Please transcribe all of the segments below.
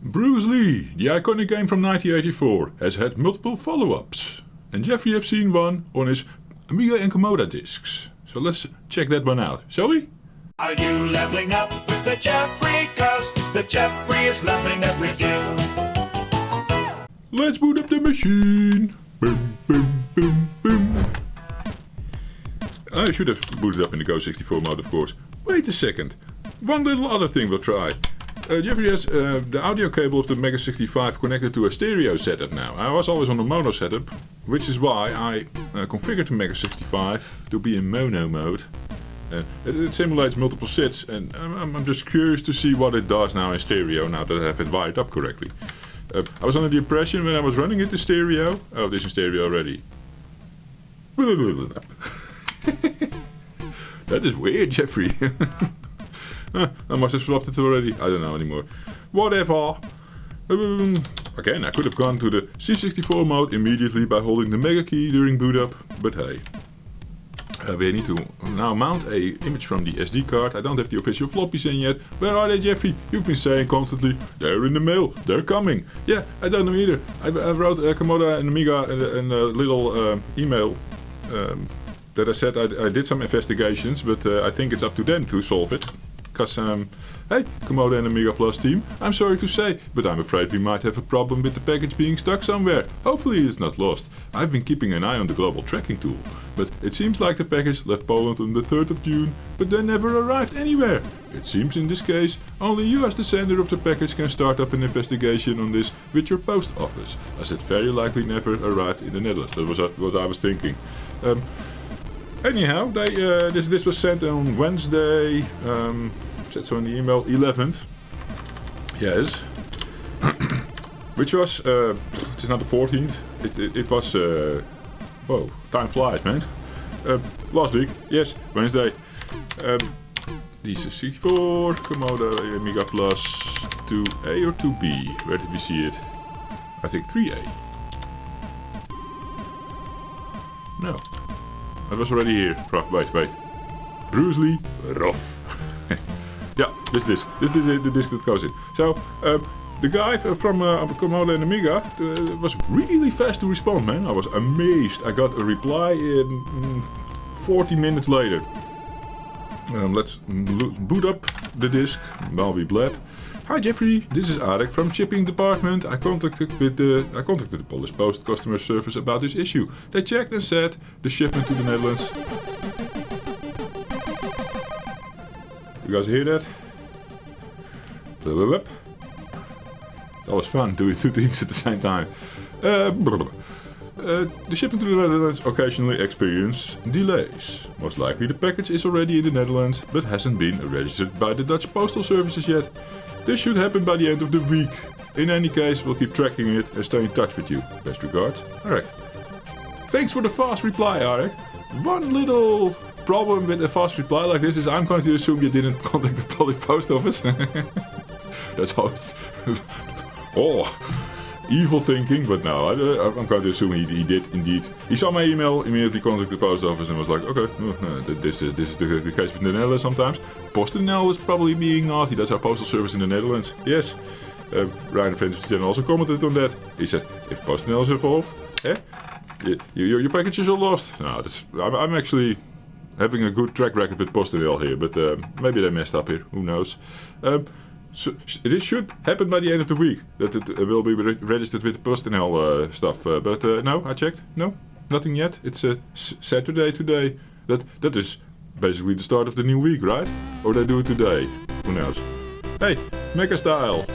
Bruce Lee, the iconic game from 1984, has had multiple follow-ups. And Jeffrey has seen one on his Amiga and Komoda discs. So let's check that one out, shall we? Are you leveling up with the Jeffrey? 'Cause the Jeffrey is leveling up with you. Let's boot up the machine. Boom, boom, boom, boom. I should have booted up in the Go64 mode, of course. Wait a second. One little other thing we'll try. Jeffrey has the audio cable of the Mega 65 connected to a stereo setup now. I was always on a mono setup, which is why I configured the Mega 65 to be in mono mode. It simulates multiple sets, and I'm just curious to see what it does now in stereo, now that I have it wired up correctly. I was under the impression when I was running it in stereo... Oh, this is in stereo already. That is weird, Jeffrey. I must have swapped it already. I don't know anymore. Whatever. Again, I could have gone to the C64 mode immediately by holding the Mega key during boot up, but hey. We need to now mount a image from the SD card. I don't have the official floppies in yet. Where are they, Jeffrey? You've been saying constantly, they're in the mail, they're coming. Yeah, I don't know either. I wrote Komoda and Amiga and a little email that I said I did some investigations, but I think it's up to them to solve it. Because, hey, Komoda and Amiga Plus team, I'm sorry to say, but I'm afraid we might have a problem with the package being stuck somewhere. Hopefully it's not lost. I've been keeping an eye on the global tracking tool, but it seems like the package left Poland on the 3rd of June, but then never arrived anywhere. It seems in this case, only you as the sender of the package can start up an investigation on this with your post office, as it very likely never arrived in the Netherlands. That was what I was thinking. Anyhow, this was sent on Wednesday, said so in the email, 11th. Yes. Which was, it is not the 14th, it was, whoa, time flies, man. Last week, yes, Wednesday. C64, Komoda, Amiga Plus, 2A or 2B? Where did we see it? I think 3A. No. It was already here. Wait. Bruce Lee, rough. Yeah, this is the disc that goes in. So, the guy from Komoda and Amiga was really fast to respond, man. I was amazed. I got a reply in 40 minutes later. Let's boot up the disc while we blab. Hi Jeffrey, this is Arek from shipping department. I contacted the Polish Post customer service about this issue. They checked and said the shipment to the Netherlands. You guys hear that? It's always fun doing two things at the same time. The shipment to the Netherlands occasionally experience delays. Most likely the package is already in the Netherlands, but hasn't been registered by the Dutch postal services yet. This should happen by the end of the week. In any case, we'll keep tracking it and stay in touch with you. Best regards, Arek. Thanks for the fast reply, Arek. One little problem with a fast reply like this is I'm going to assume you didn't contact the Polish post office. That's always... oh, evil thinking, but no, I'm going to assume he did indeed. He saw my email, immediately contacted the post office and was like, okay, this is the case with the Netherlands sometimes. PostNL is probably being naughty, that's our postal service in the Netherlands. Yes, Ryan Francis also commented on that. He said, if PostNL is involved, your packages are lost. No, I'm actually having a good track record with PostNL here, but maybe they messed up here, who knows. So it should happen by the end of the week, that it will be registered with the PostNL stuff. But no, I checked. No, nothing yet. It's Saturday today. That is basically the start of the new week, right? Or they do it today. Who knows? Hey, Megastyle.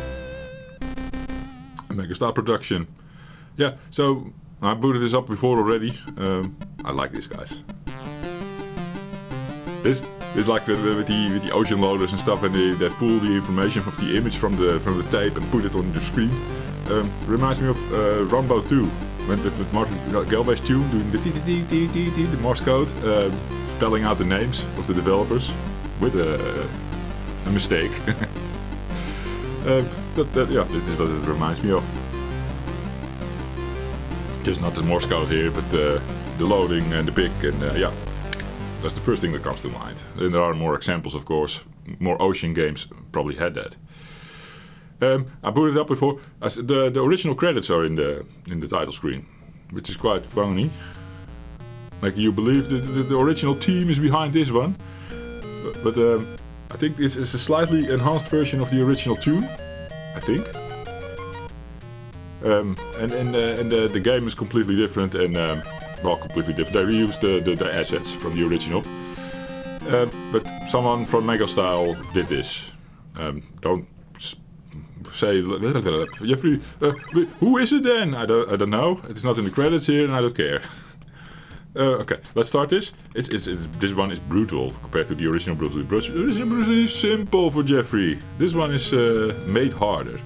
Megastyle production. Yeah, so I booted this up before already. I like these guys. This is like with the ocean loaders and stuff, and they pull the information of the image from the tape and put it on the screen. Reminds me of Rambo 2, with Martin Galway's tune doing the Morse code, spelling out the names of the developers with a mistake. Yeah, this is what it reminds me of. Just not the Morse code here, but the loading and the pick, and yeah. That's the first thing that comes to mind. And there are more examples, of course. More ocean games probably had that. I put it up before. The original credits are in the title screen, which is quite funny. Like you believe that the original team is behind this one, but I think this is a slightly enhanced version of the original tune. I think. And the game is completely different and completely different. They reused the assets from the original, but someone from Megastyle did this. Don't say Jeffrey. Who is it then? I don't know. It's not in the credits here, and I don't care. Okay, let's start this. This one is brutal compared to the original Bruce Lee. The original Bruce Lee is simple for Jeffrey. This one is made harder.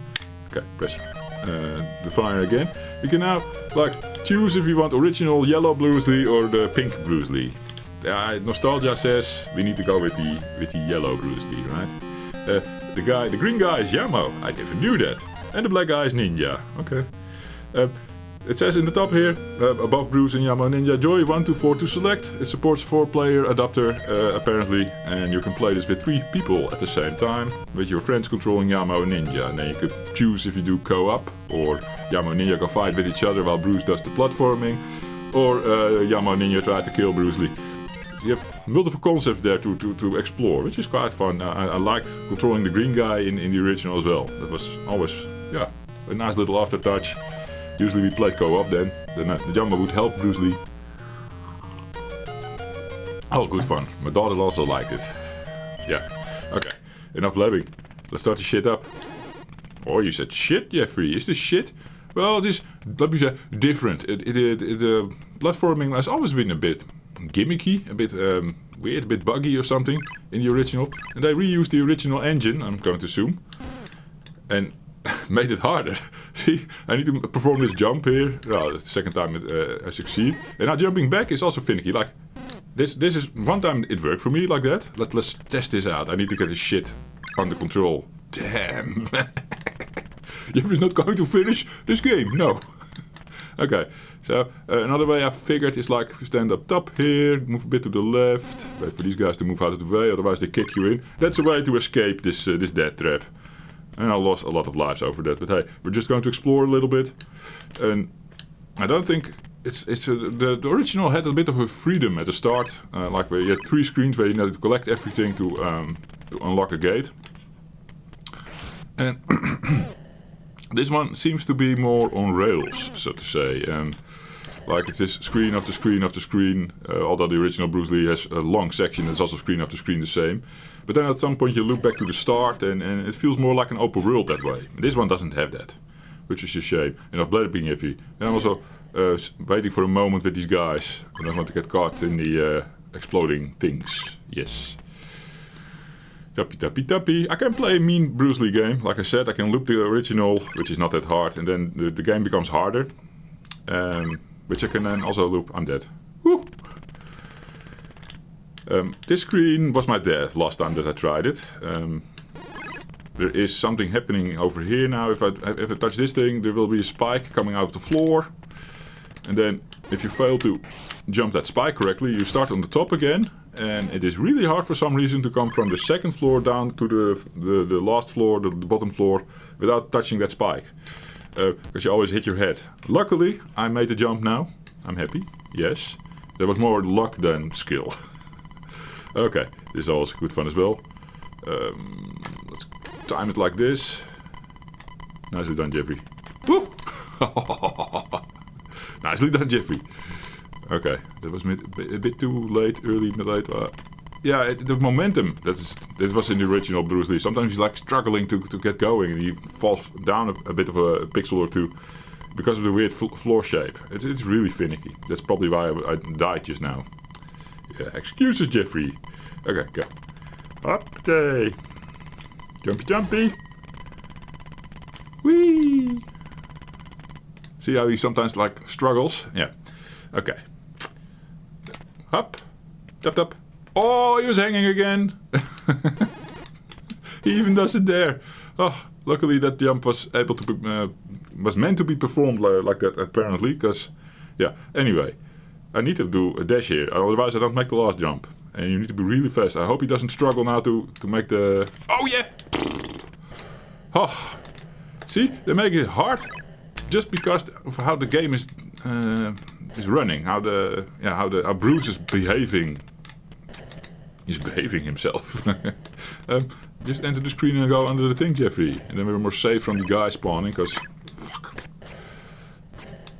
Okay, press the fire again. You can now choose if you want original yellow Bruce Lee or the pink Bruce Lee. Nostalgia says we need to go with the yellow Bruce Lee, right? The green guy is Yamo. I never knew that. And the black guy is Ninja. Okay. It says in the top here, above Bruce and Yamo Ninja, Joy 1 to 4 to select. It supports 4-player adapter, apparently, and you can play this with 3 people at the same time, with your friends controlling Yamo and Ninja. And then you could choose if you do co-op, or Yamo and Ninja go fight with each other while Bruce does the platforming, or Yamo and Ninja try to kill Bruce Lee. You have multiple concepts there to explore, which is quite fun. I liked controlling the green guy in the original as well. That was always, a nice little aftertouch. Usually we played co-op then. The Jumbo would help Bruce Lee. Oh, good fun. My daughter also liked it. Yeah. Okay. Enough blabbing. Let's start the shit up. Oh, you said shit, Jeffrey. Is this shit? Well, it is, let me say, different. Platforming has always been a bit gimmicky, a bit weird, a bit buggy or something in the original. And they reused the original engine, I'm going to assume. And made it harder. See, I need to perform this jump here. Well, that's the second time I succeed. And now jumping back is also finicky. Like, this is one time it worked for me like that. Let's test this out. I need to get this shit under control. Damn. Jeffrey's not going to finish this game. No. Okay. So another way I figured is like stand up top here, move a bit to the left, wait for these guys to move out of the way, otherwise they kick you in. That's a way to escape this death trap. And I lost a lot of lives over that, but hey, we're just going to explore a little bit. And I don't think the original had a bit of a freedom at the start, like where you had 3 screens where you needed to collect everything to unlock a gate. And this one seems to be more on rails, so to say. Like it's this screen after screen after screen, although the original Bruce Lee has a long section that's also screen after screen the same. But then at some point you look back to the start and it feels more like an open world that way. This one doesn't have that, which is a shame. And I've played it being iffy. And I'm also waiting for a moment with these guys. I don't want to get caught in the exploding things. Yes. Tappy tappy tappy. I can play a mean Bruce Lee game. Like I said, I can loop the original, which is not that hard. And then the game becomes harder. Which I can then also loop. I'm dead. Woo! This screen was my death last time that I tried it. There is something happening over here now. If I touch this thing, there will be a spike coming out of the floor. And then if you fail to jump that spike correctly, you start on the top again. And it is really hard for some reason to come from the second floor down to the last floor, the bottom floor, without touching that spike. Because you always hit your head. Luckily, I made the jump now. I'm happy. Yes. There was more luck than skill. Okay, this is also good fun as well. Let's time it like this. Nicely done, Jeffrey. Woo! Nicely done, Jeffrey. Okay, that was a bit too late, early, late. The momentum that was in the original Bruce Lee. Sometimes he's like struggling to get going and he falls down a bit of a pixel or two because of the weird floor shape. It's really finicky. That's probably why I died just now. Yeah, excuses, Jeffrey. Okay, go. Up day. Jumpy, jumpy. Whee! See how he sometimes like struggles? Yeah. Okay. Up. Tap, tap. Oh, he was hanging again. He even does it there. Oh, luckily that jump was able to be, was meant to be performed like that apparently. Because, yeah. Anyway, I need to do a dash here. Otherwise, I don't make the last jump. And you need to be really fast. I hope he doesn't struggle now to make the. Oh yeah. Oh, See, they make it hard just because of how the game is running, how Bruce is behaving. He's behaving himself. Just enter the screen and go under the thing, Jeffrey, and then we're more safe from the guy spawning. Cause fuck.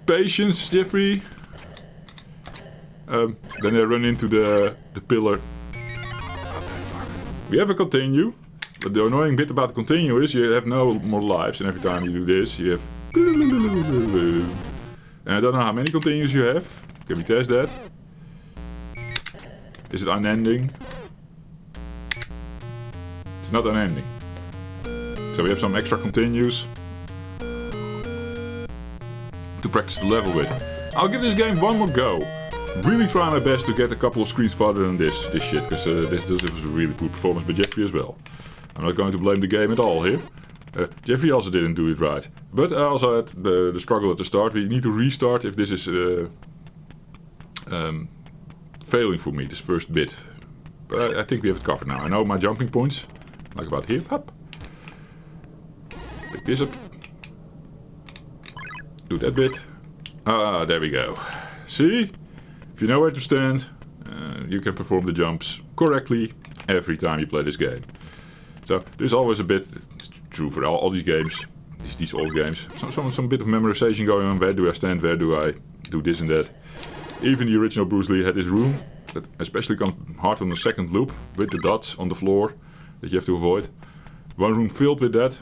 Patience, Jeffrey. Then they run into the pillar. What the fuck? We have a continue. But the annoying bit about the continue is you have no more lives, and every time you do this, you have... And I don't know how many continues you have. Can we test that? Is it unending? It's not unending. So we have some extra continues to practice the level with. I'll give this game one more go. Really try my best to get a couple of screens farther than this shit, because this was a really poor performance by Jeffrey as well. I'm not going to blame the game at all here. Jeffrey also didn't do it right. But I also had the struggle at the start. We need to restart if this is failing for me, this first bit. But I think we have it covered now. I know my jumping points. Like about here. Hop. Pick this up. Do that bit. Ah, there we go. See? If you know where to stand, you can perform the jumps correctly every time you play this game. So there's always a bit, it's true for all these games, these old games, some bit of memorization going on. Where do I stand? Where do I do this and that? Even the original Bruce Lee had this room that especially comes hard on the second loop with the dots on the floor that you have to avoid. One room filled with that,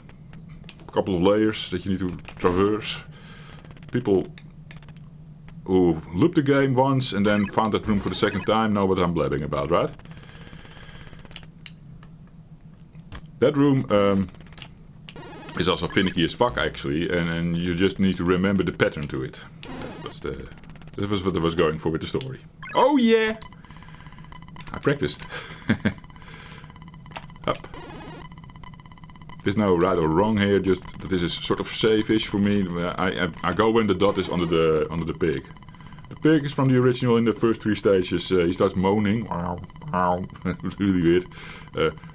a couple of layers that you need to traverse. People who looped the game once and then found that room for the second time know what I'm blabbing about, right? That room is also finicky as fuck, actually, and you just need to remember the pattern to it. That was what I was going for with the story. Oh yeah! I practiced. Up. There's no right or wrong here, just that this is sort of safe-ish for me. I go when the dot is under the pig. The pig is from the original in the first 3 stages. He starts moaning. Really weird.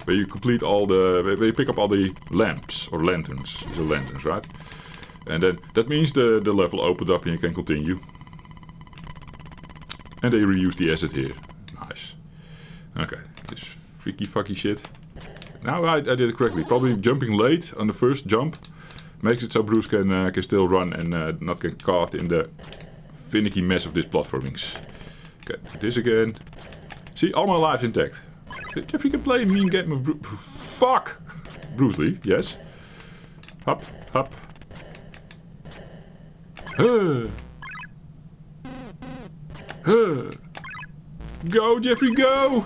Where you complete where you pick up all the lamps or lanterns. These are lanterns, right? And then that means the level opened up and you can continue. And they reuse the asset here. Nice. Okay, this freaky fucky shit. Now I did it correctly. Probably jumping late on the first jump makes it so Bruce can still run and not get caught in the finicky mess of this platformings. Okay, this again. See, all my lives intact. Jeffrey can play a mean game of fuck! Bruce Lee, yes. Hop, hop. Go, Jeffrey, go!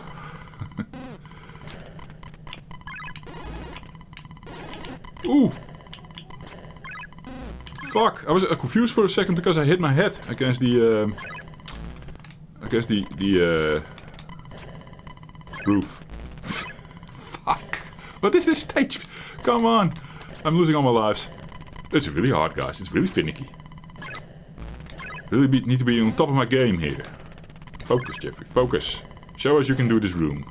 Ooh! Fuck! I was confused for a second because I hit my head against the roof. Fuck! What is this stage? Come on! I'm losing all my lives. It's really hard, guys. It's really finicky. Really need to be on top of my game here. Focus, Jeffrey. Focus. Show us you can do this room.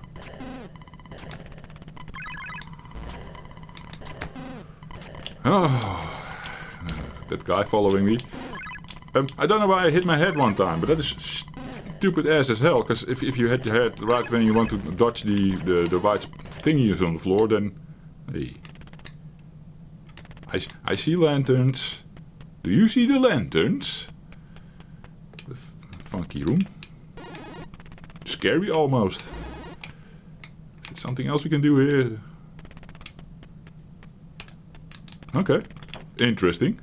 Oh, that guy following me. I don't know why I hit my head one time, but that is stupid ass as hell. Because if you hit your head right when you want to dodge the white thingies on the floor, then hey, I see lanterns. Do you see the lanterns? The funky room. Scary almost. Is there something else we can do here? Okay, interesting.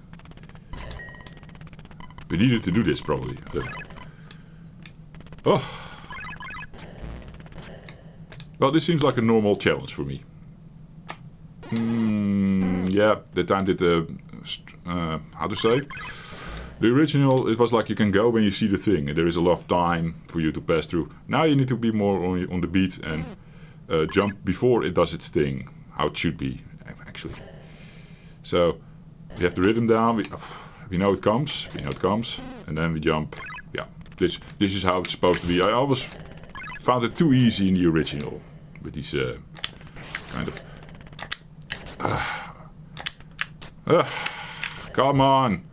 We needed to do this probably. Oh. Well, this seems like a normal challenge for me. Yeah, the time did how to say? The original, it was like you can go when you see the thing, and there is a lot of time for you to pass through. Now you need to be more on the beat and jump before it does its thing, how it should be, actually. So we have the rhythm down. We know it comes. We know it comes, and then we jump. Yeah, this is how it's supposed to be. I always found it too easy in the original with these kind of. Come on.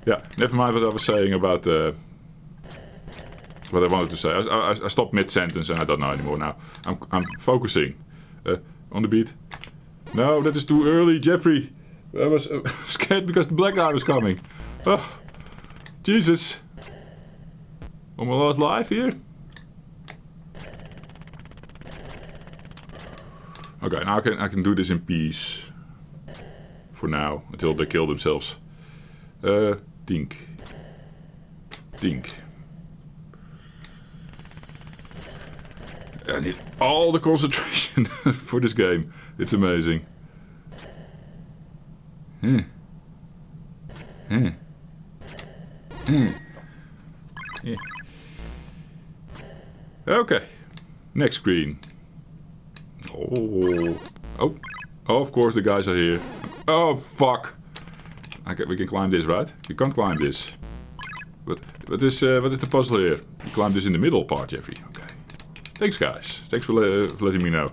Yeah, never mind what I was saying about what I wanted to say. I stopped mid-sentence and I don't know anymore now. I'm focusing on the beat. No, that is too early, Jeffrey. I was scared because the black guy was coming. Oh, Jesus. On my last life here. Okay, now I can do this in peace. For now, until they kill themselves. Dink. Dink. I need all the concentration for this game. It's amazing. Okay. Next screen. Oh, of course the guys are here. Oh, fuck. We can climb this, right? You can't climb this. What is the puzzle here? You climb this in the middle part, Jeffrey. Okay. Thanks, guys. Thanks for letting me know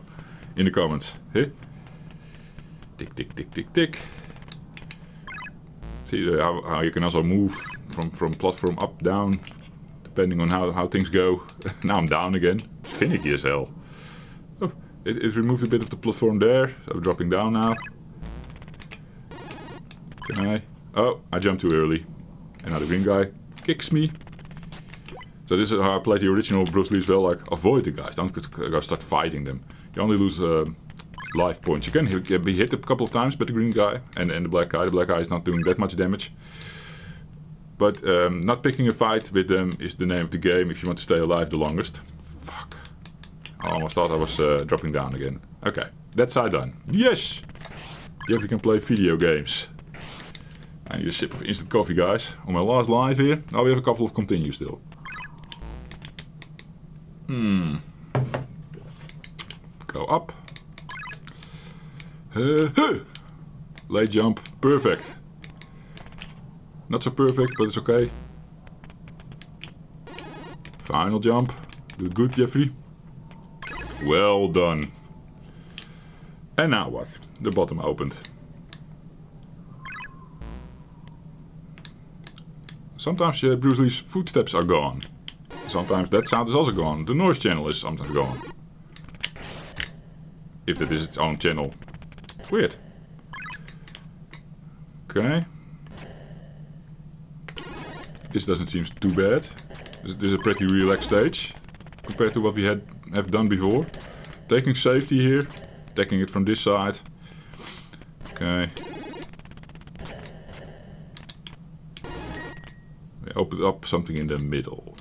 in the comments. Huh? Tick, tick, tick, tick, tick. See how you can also move from platform up, down, depending on how things go. Now I'm down again. It's finicky as hell. Oh, it removed a bit of the platform there. So I'm dropping down now. Can I? Oh, I jumped too early. And now the green guy kicks me. So this is how I played the original Bruce Lee as well. Like, avoid the guys. Don't go start fighting them. You only lose life points. You can be hit a couple of times by the green guy and the black guy. The black guy is not doing that much damage. But not picking a fight with them is the name of the game if you want to stay alive the longest. Fuck. I almost thought I was dropping down again. Okay, that side done. Yes! Yes, we can play video games. I need a sip of instant coffee, guys. On my last live here. Oh, we have a couple of continue still. Go up. Late jump. Perfect. Not so perfect, but it's okay. Final jump. Do it good, Jeffrey. Well done. And now what? The bottom opened. Sometimes Bruce Lee's footsteps are gone. Sometimes that sound is also gone. The noise channel is sometimes gone. If that is its own channel. Weird. Okay. This doesn't seem too bad. This is a pretty relaxed stage. Compared to what we have done before. Taking safety here. Taking it from this side. Okay. Open up something in the middle.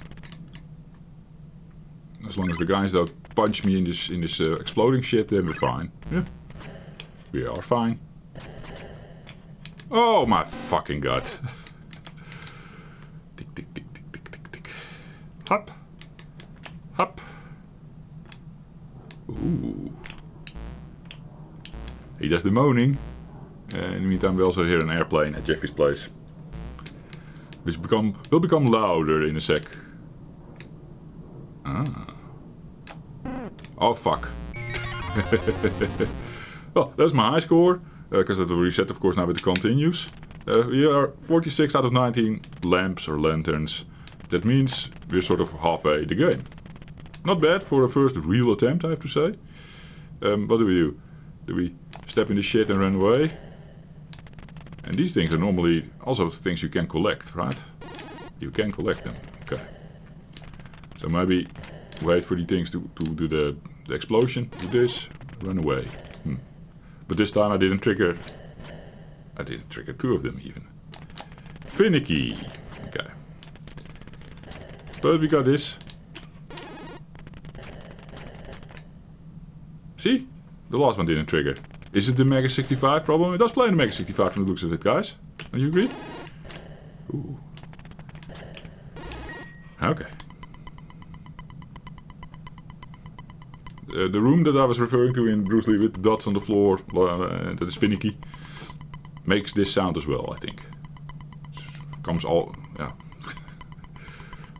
As long as the guys don't punch me in this exploding shit, then we're fine. Yeah. We are fine. Oh my fucking god. Tick, tick, tick, tick, tick, tick, tick. Hop. Hop. Ooh. He does the moaning. In the meantime, we also hear an airplane at Jeffrey's place. Which will become louder in a sec. Ah. Oh fuck. Well, that's my high score. Because that will reset, of course, now with the continues. We are 46 out of 19 lamps or lanterns. That means we're sort of halfway the game. Not bad for a first real attempt, I have to say. What do? Do we step in the shit and run away? And these things are normally also things you can collect, right? You can collect them. Okay. So maybe wait for the things to do the explosion. Do this. Run away. But this time I didn't trigger two of them even. Finicky. Okay. But we got this. See? The last one didn't trigger. Is it the Mega 65 problem? It does play in the Mega 65 from the looks of it, guys. Don't you agree? Ooh. Okay. The room that I was referring to in Bruce Lee with the dots on the floor, that is finicky, makes this sound as well, I think. Comes all... yeah.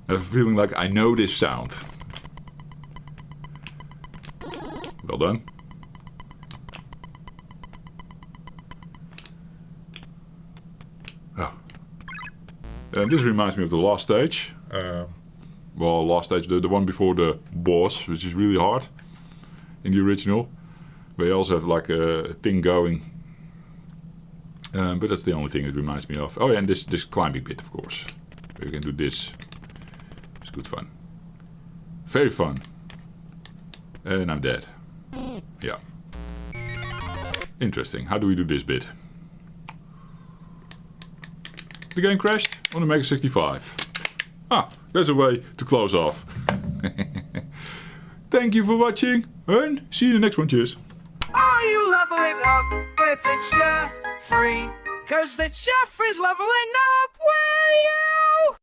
I have a feeling like I know this sound. Well done. Oh. And this reminds me of the last stage. Well, last stage, the one before the boss, which is really hard in the original. Where you also have like a thing going. But that's the only thing it reminds me of. Oh yeah, and this climbing bit, of course. We can do this. It's good fun. Very fun. And I'm dead. Yeah. Interesting. How do we do this bit? The game crashed on the Mega 65. Ah, there's a way to close off. Thank you for watching, and see you in the next one. Cheers. Are you leveling up with the Jeffrey? 'Cause the Jeffrey's leveling up with you!